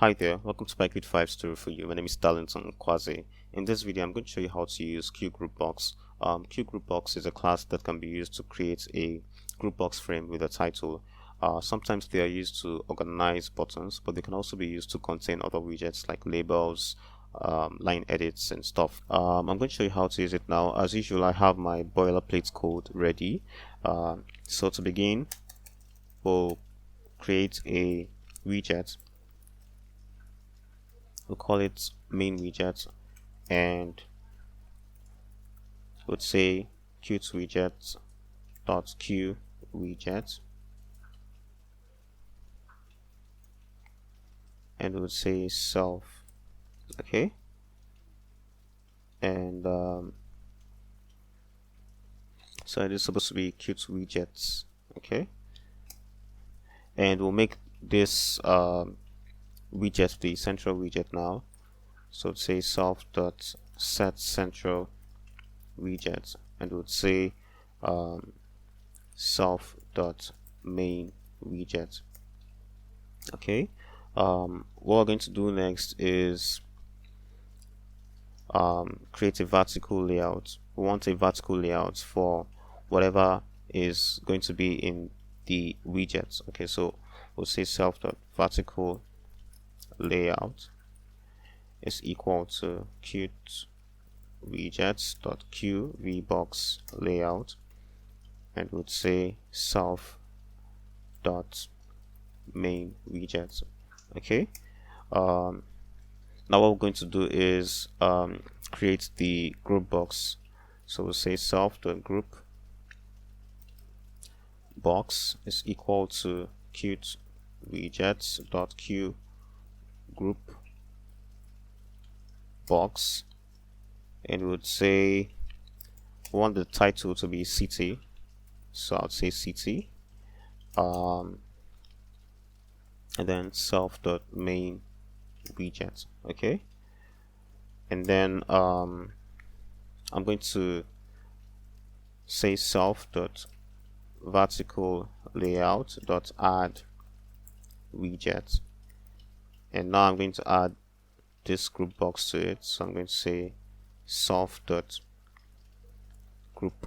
Hi there, welcome to PyQt5 story for you. My name is Darlington Kwazi. In this video, I'm going to show you how to use QGroupBox. QGroupBox is a class that can be used to create a group box frame with a title. Sometimes they are used to organize buttons, but they can also be used to contain other widgets like labels, line edits and stuff. I'm going to show you how to use it now. As usual, I have my boilerplate code ready. So to begin, we'll create a widget. We'll call it main widget, and we'll say QWidget dot QWidget, and we'll say self. Okay, and so it is supposed to be QWidgets. Okay, and we'll make this widget the central widget now. So let's say self dot set central widget, and we'll say self dot main widget. Okay, what we're going to do next is create a vertical layout. We want a vertical layout for whatever is going to be in the widgets. Okay, so we'll say self dot vertical layout is equal to QWidgets dot QGroupBox layout, and would say self dot main widgets. Okay, now what we're going to do is create the group box. So we'll say self dot group box is equal to QWidgets dot QGroupBox, and we would say we want the title to be city, so I'll say city, and then self dot main widget. Okay, and then I'm going to say self dot vertical layout dot add widget, and now I'm going to add this group box to it. So I'm going to say self dot group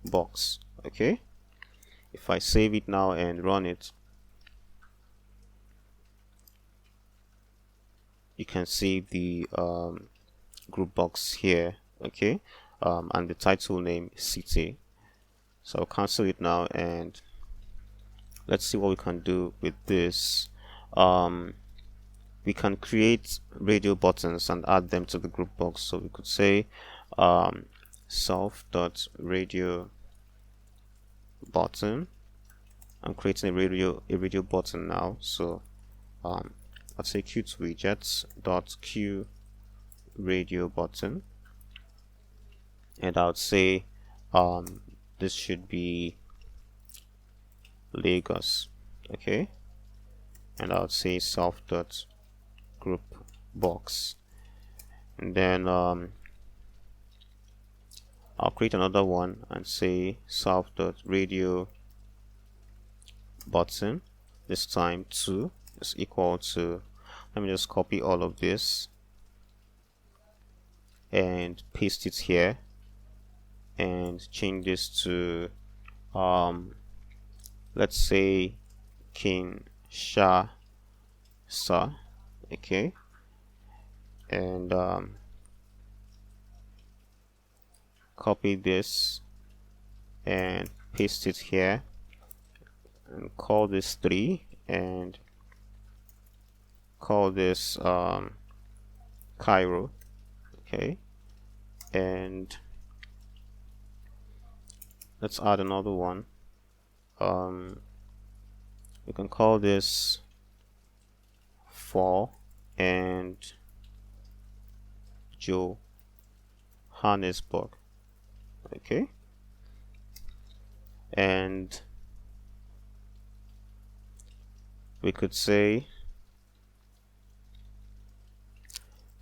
box. Okay, if I save it now and run it, you can see the group box here. Okay, and the title name is city. So I'll cancel it now, and let's see what we can do with this. We can create radio buttons and add them to the group box. So we could say self dot radio button. I'm creating a radio button now. So let's say QWidgets dot Q radio button, and I would say this should be Lagos. Okay, and I would say self dot group box, and then I'll create another one and say self dot radio button, this time 2 is equal to, let me just copy all of this and paste it here and change this to let's say Kinshasa. Okay, and copy this and paste it here and call this 3 and call this Cairo. Okay, and let's add another one. We can call this 4 and Johannesburg. Okay, and we could say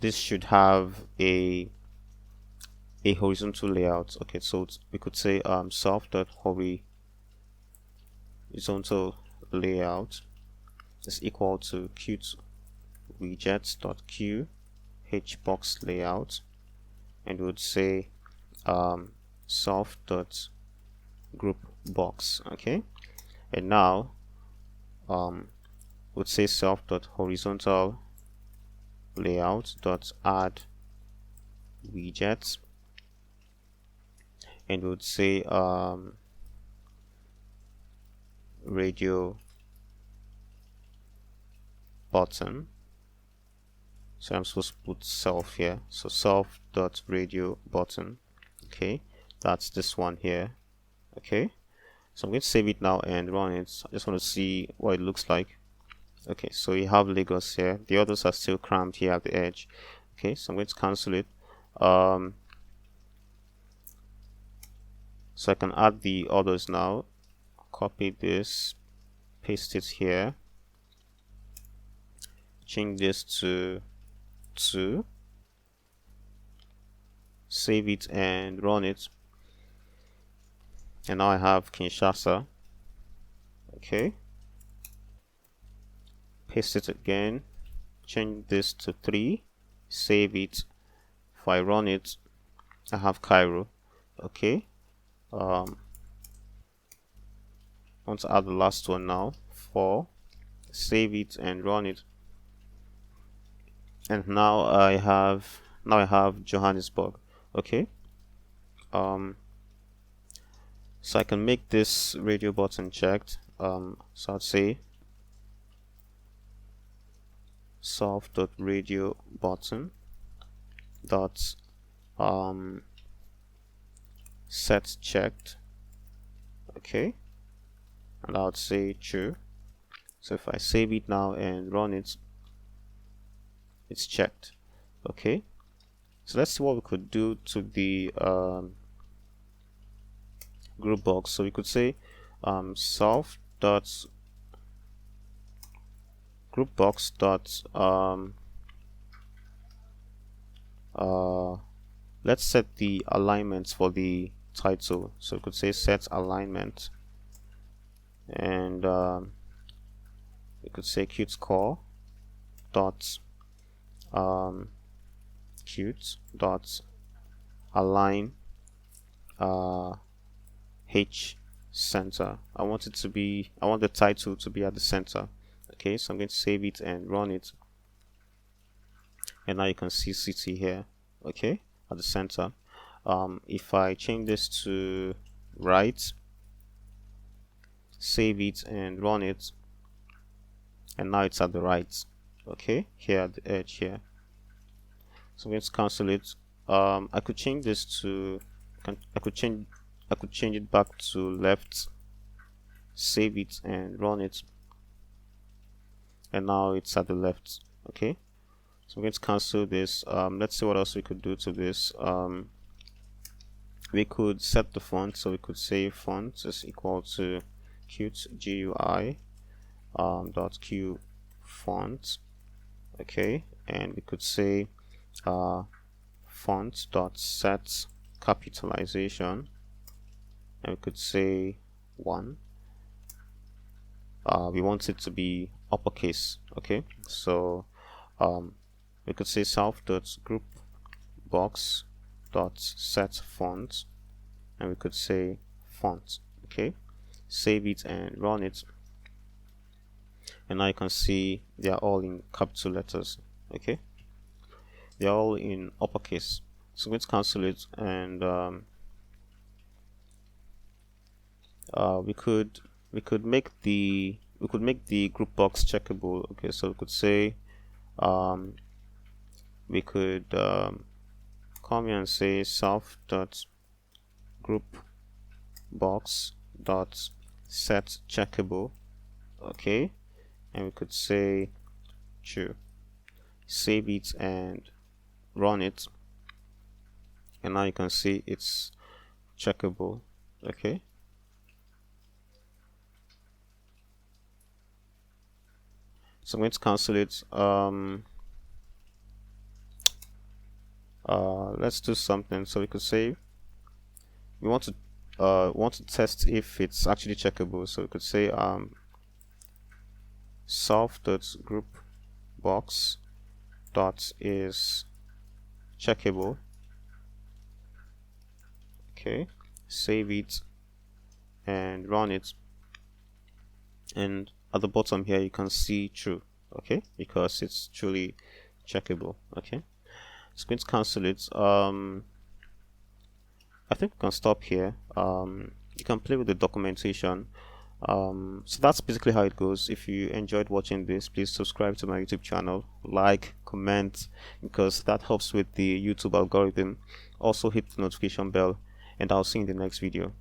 this should have a horizontal layout. Okay, so we could say self dot horizontal layout is equal to Qt widgets.QHBoxLayout, and we would say self.groupBox. Okay, and now would say self.horizontal layout.add widgets, and we would say radio button. So I'm supposed to put self here, so self.radio button. Okay, that's this one here. Okay, so I'm going to save it now and run it. I just want to see what it looks like. Okay, so you have Lagos here, the others are still crammed here at the edge. Okay, so I'm going to cancel it. So I can add the others now. Copy this, paste it here, change this to 2, save it and run it, and now I have Kinshasa. Okay, paste it again, change this to 3, save it. If I run it, I have Cairo. Okay, I want to add the last one now, 4, save it and run it, and now I have Johannesburg. Okay, so I can make this radio button checked. So I'd say self.radio button dot set checked. Okay, and I would say true. So if I save it now and run it, it's checked. Okay, so let's see what we could do to the group box. So we could say self dot group box dot let's set the alignments for the title. So we could say set alignment, and we could say Qt core dot Qt dot align H center. I want the title to be at the center. Okay, so I'm going to save it and run it, and now you can see city here. Okay, at the center. If I change this to right, save it and run it, and now it's at the right. Okay, here at the edge here. So I'm going to cancel it. I could change this to I could change it back to left, save it and run it, and now it's at the left. Okay, so I'm going to cancel this. Let's see what else we could do to this. We could set the font, so we could say font is equal to Qt GUI dot Q font. Okay, and we could say font dot set capitalization, and we could say 1. We want it to be uppercase. Okay, so we could say self dot group box dot set font, and we could say font. Okay, save it and run it, and now you can see they are all in capital letters. Okay, they are all in uppercase. So let's cancel it, and we could make the group box checkable. Okay, so we could say we could come here and say self dot group box dot set checkable. Okay, and we could say true, save it and run it, and now you can see it's checkable. Okay, so I'm going to cancel it. Let's do something. So we could say we want to test if it's actually checkable. So we could say self.groupBox dot is checkable. Okay, save it and run it, and at the bottom here you can see true. Okay, because it's truly checkable. Okay, it's going to cancel it. I think we can stop here. You can play with the documentation. So that's basically how it goes. If you enjoyed watching this, please subscribe to my YouTube channel, like, comment, because that helps with the YouTube algorithm. Also hit the notification bell, and I'll see you in the next video.